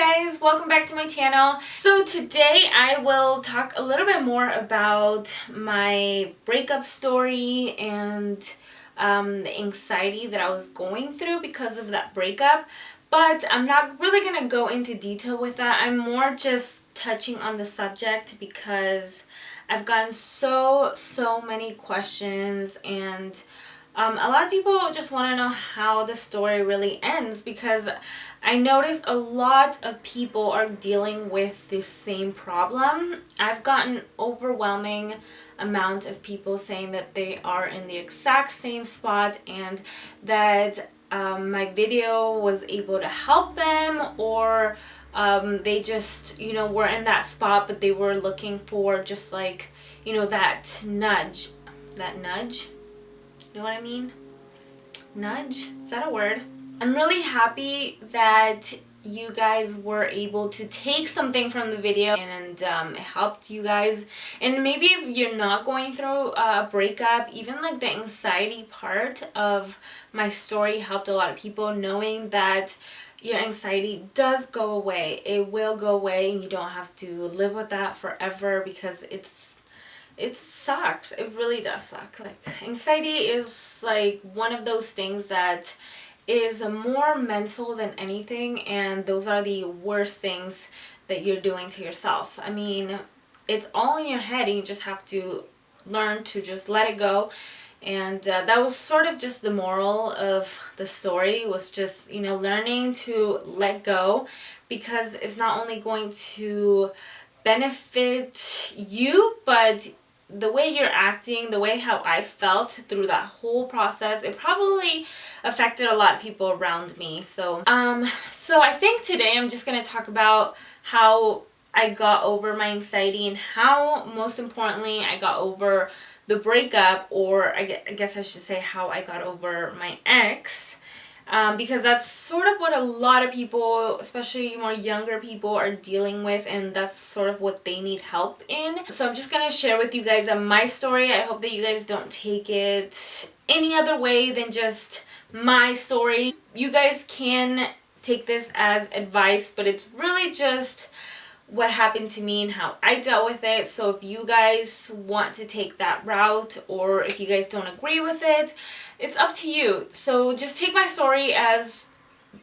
guys, welcome back to my channel. So today I will talk a little bit more about my breakup story and the anxiety that I was going through because of that breakup. But I'm not really going to go into detail with that. I'm more just touching on the subject because I've gotten so many questions, and a lot of people just want to know how the story really ends, because I notice a lot of people are dealing with the same problem. I've gotten overwhelming amount of people saying that they are in the exact same spot and that my video was able to help them, or they just, were in that spot, but they were looking for just like, that nudge. That nudge? You know what I mean? Nudge? Is that a word? I'm really happy that you guys were able to take something from the video and it helped you guys. And maybe if you're not going through a breakup, even like the anxiety part of my story helped a lot of people, knowing that your anxiety does go away. It will go away and you don't have to live with that forever, because it sucks. It really does suck. Like, anxiety is like one of those things that is more mental than anything, and those are the worst things that you're doing to yourself. I mean, it's all in your head and you just have to learn to just let it go. And that was sort of just the moral of the story, was just, learning to let go, because it's not only going to benefit you, but the way you're acting, the way how I felt through that whole process, it probably affected a lot of people around me. So I think today I'm just going to talk about how I got over my anxiety, and how, most importantly, I got over the breakup, or I guess I should say how I got over my ex. Because that's sort of what a lot of people, especially more younger people, are dealing with, and that's sort of what they need help in. So I'm just going to share with you guys my story. I hope that you guys don't take it any other way than just my story. You guys can take this as advice, but it's really just what happened to me and how I dealt with it. So if you guys want to take that route, or if you guys don't agree with it, it's up to you. So just take my story as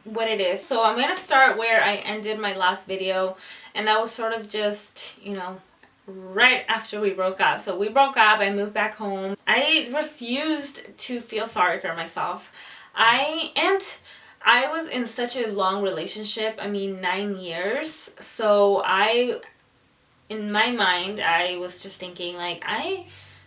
what it is. So I'm going to start where I ended my last video, and that was sort of just, right after we broke up. So we broke up, I moved back home. I refused to feel sorry for myself. I was in such a long relationship, 9 years. So in my mind, I was just thinking I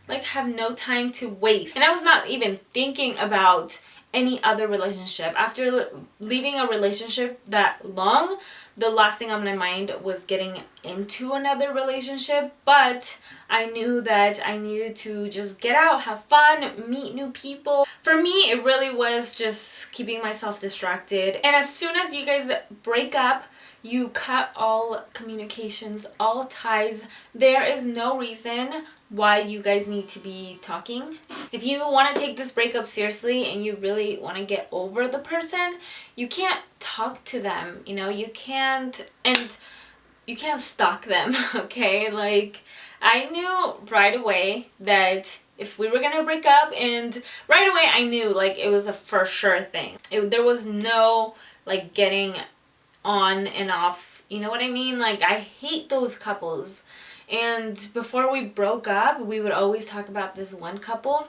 have no time to waste. And I was not even thinking about any other relationship. After leaving a relationship that long, the last thing on my mind was getting into another relationship. But I knew that I needed to just get out, have fun, meet new people. For me, it really was just keeping myself distracted. And as soon as you guys break up, you cut all communications, all ties. There is no reason why you guys need to be talking. If you want to take this breakup seriously and you really want to get over the person, you can't talk to them, you can't, and you can't stalk them, okay? Like, I knew right away that if we were gonna break up, and right away I knew it was a for sure thing. There was no getting on and off, you know what I mean? I hate those couples. And before we broke up, we would always talk about this one couple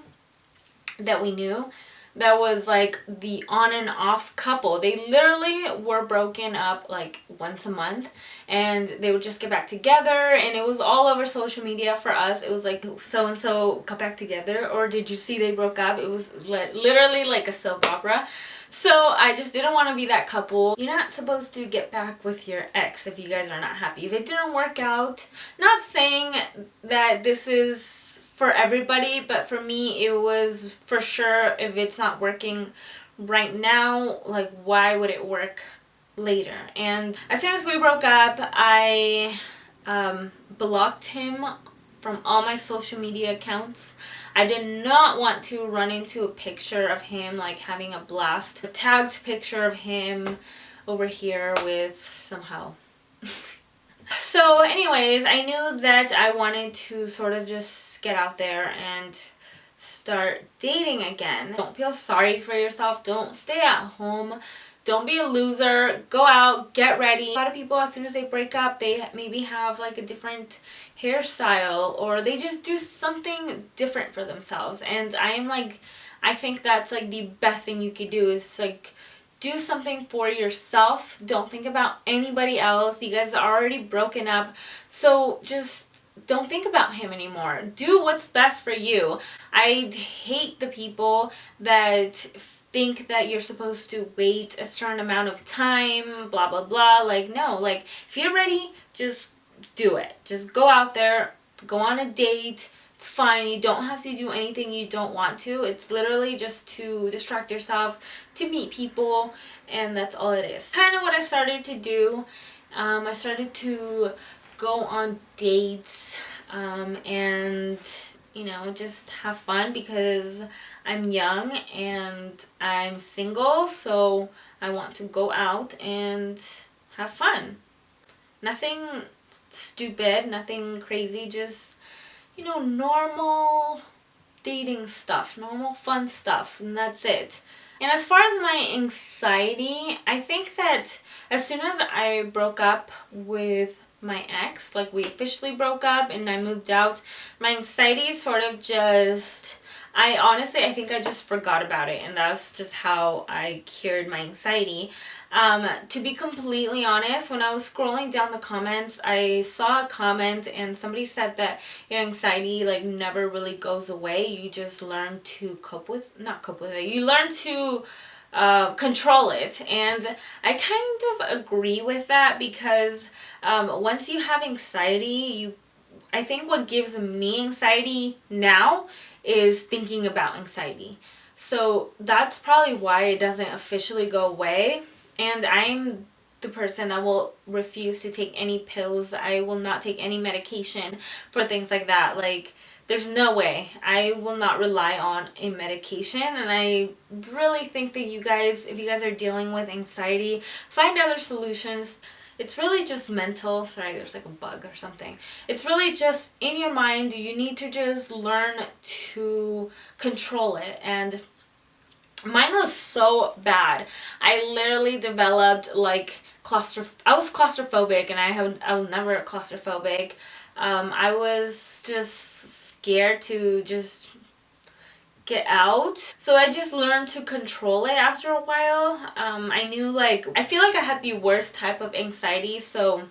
that we knew that was the on and off couple. They literally were broken up once a month, and they would just get back together, and it was all over social media for us. It was so and so got back together, or did you see they broke up? It was literally like a soap opera. So I just didn't want to be that couple. You're not supposed to get back with your ex if you guys are not happy. If it didn't work out, not saying that this is for everybody, but for me it was for sure. If it's not working right now, why would it work later? And as soon as we broke up, I blocked him from all my social media accounts. I did not want to run into a picture of him having a blast. A tagged picture of him over here with somehow. So anyways, I knew that I wanted to sort of just get out there and start dating again. Don't feel sorry for yourself. Don't stay at home. Don't be a loser. Go out, get ready. A lot of people, as soon as they break up, they maybe have like a different hairstyle, or they just do something different for themselves. And I think that's like the best thing you could do, is like do something for yourself. Don't think about anybody else. You guys are already broken up, so just don't think about him anymore. Do what's best for you. I hate the people that think that you're supposed to wait a certain amount of time, blah blah blah. Like, no, like if you're ready, just do it. Just go out there, go on a date. It's fine. You don't have to do anything you don't want to. It's literally just to distract yourself, to meet people, and that's all it is. Kind of what I started to do. I started to go on dates and, you know, just have fun, because I'm young and I'm single, so I want to go out and have fun. Nothing stupid, nothing crazy, just, you know, normal dating stuff, normal fun stuff, and that's it. And as far as my anxiety, I think that as soon as I broke up with my ex, like we officially broke up and I moved out, my anxiety sort of just, I think I just forgot about it, and that's just how I cured my anxiety. To be completely honest, when I was scrolling down the comments, I saw a comment and somebody said that your anxiety like never really goes away. You just learn to not cope with it. You learn to control it. And I kind of agree with that, because once you have anxiety, I think what gives me anxiety now is thinking about anxiety. So that's probably why it doesn't officially go away. And I'm the person that will refuse to take any pills. I will not take any medication for things like that. Like, there's no way. I will not rely on a medication. And I really think that you guys, if you guys are dealing with anxiety, find other solutions. It's really just mental. Sorry, there's like a bug or something. It's really just in your mind. You need to just learn to control it. And mine was so bad. I literally developed like I was claustrophobic, and I was never claustrophobic. I was just scared to just get out. So I just learned to control it after a while. I knew, like, I feel like I had the worst type of anxiety, so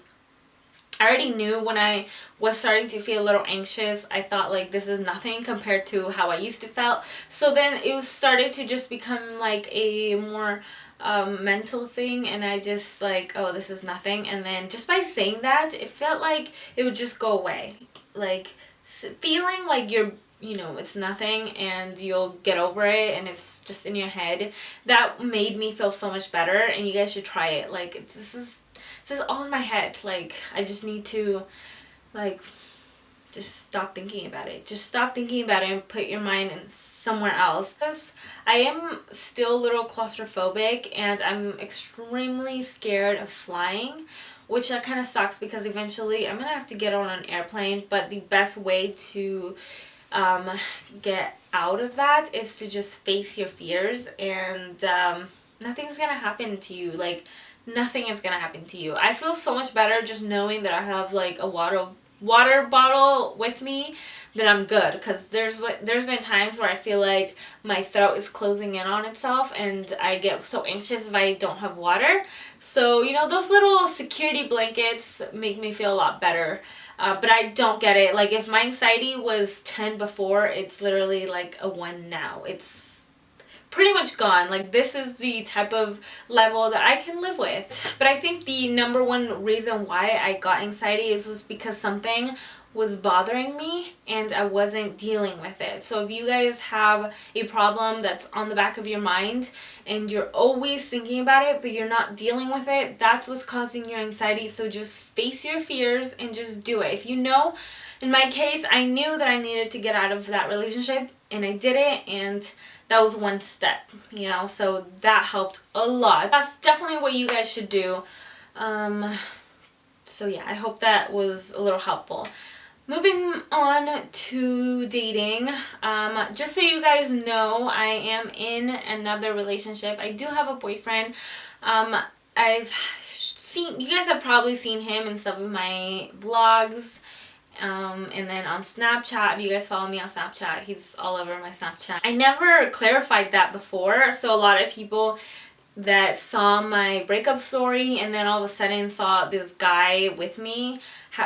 I already knew when I was starting to feel a little anxious. I thought like this is nothing compared to how I used to felt. So then it started to just become like a more mental thing, and I just like, oh, this is nothing. And then just by saying that, it felt like it would just go away. Like feeling like you know, it's nothing and you'll get over it and it's just in your head. That made me feel so much better, and you guys should try it. Like, this is all in my head. Like, I just need to, like, just stop thinking about it. Just stop thinking about it and put your mind in somewhere else. Because I am still a little claustrophobic, and I'm extremely scared of flying, which that kind of sucks because eventually I'm gonna have to get on an airplane. But the best way to get out of that is to just face your fears, and nothing's gonna happen to you. Like, nothing is gonna happen to you. I feel so much better just knowing that I have like a water bottle with me, that I'm good. Because there's been times where I feel like my throat is closing in on itself, and I get so anxious if I don't have water. So, you know, those little security blankets make me feel a lot better. But I don't get it. Like, if my anxiety was 10 before, it's literally like a 1 now. It's pretty much gone. Like, this is the type of level that I can live with. But I think the number one reason why I got anxiety was because something was bothering me and I wasn't dealing with it. So if you guys have a problem that's on the back of your mind and you're always thinking about it but you're not dealing with it, that's what's causing your anxiety. So just face your fears and just do it. If you know, in my case, I knew that I needed to get out of that relationship and I did it, and that was one step, you know, so that helped a lot. That's definitely what you guys should do. So yeah, I hope that was a little helpful. Moving on to dating, just so you guys know, I am in another relationship. I do have a boyfriend. I've seen, you guys have probably seen him in some of my vlogs, and then on Snapchat. If you guys follow me on Snapchat, he's all over my Snapchat. I never clarified that before, so a lot of people that saw my breakup story and then all of a sudden saw this guy with me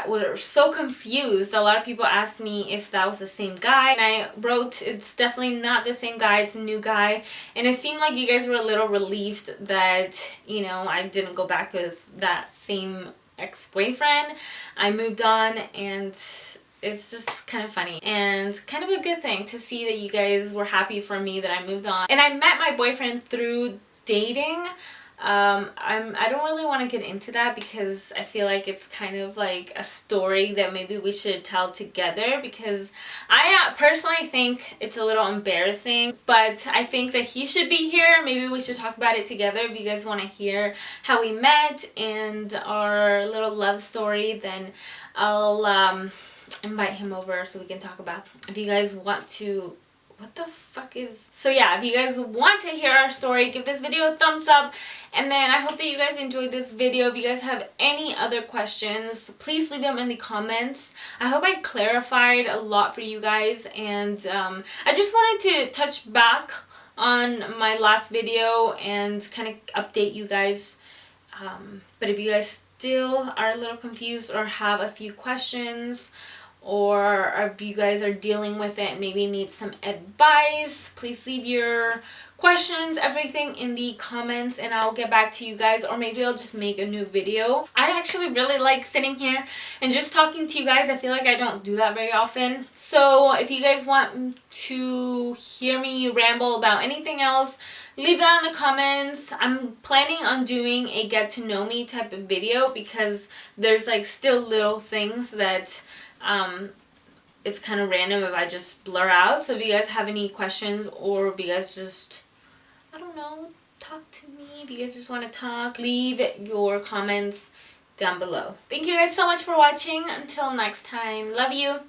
were so confused. A lot of people asked me if that was the same guy, and I wrote it's definitely not the same guy, it's a new guy. And it seemed like you guys were a little relieved that, you know, I didn't go back with that same ex-boyfriend. I moved on, and it's just kind of funny and kind of a good thing to see that you guys were happy for me that I moved on. And I met my boyfriend through dating. I don't really want to get into that because I feel like it's kind of like a story that maybe we should tell together, because I personally think it's a little embarrassing, but I think that he should be here. Maybe we should talk about it together. If you guys want to hear how we met and our little love story, then I'll invite him over so we can talk about it. If you guys want to, what the fuck is... So yeah, if you guys want to hear our story, give this video a thumbs up. And then I hope that you guys enjoyed this video. If you guys have any other questions, please leave them in the comments. I hope I clarified a lot for you guys. And I just wanted to touch back on my last video and kind of update you guys. But if you guys still are a little confused or have a few questions, or if you guys are dealing with it, maybe need some advice, please leave your questions, everything in the comments, and I'll get back to you guys, or maybe I'll just make a new video. I actually really like sitting here and just talking to you guys. I feel like I don't do that very often. So if you guys want to hear me ramble about anything else, leave that in the comments. I'm planning on doing a get to know me type of video, because there's like still little things that it's kind of random if I just blur out. So if you guys have any questions, or if you guys just, I don't know, talk to me, if you guys just want to talk, leave your comments down below. Thank you guys so much for watching. Until next time, love you.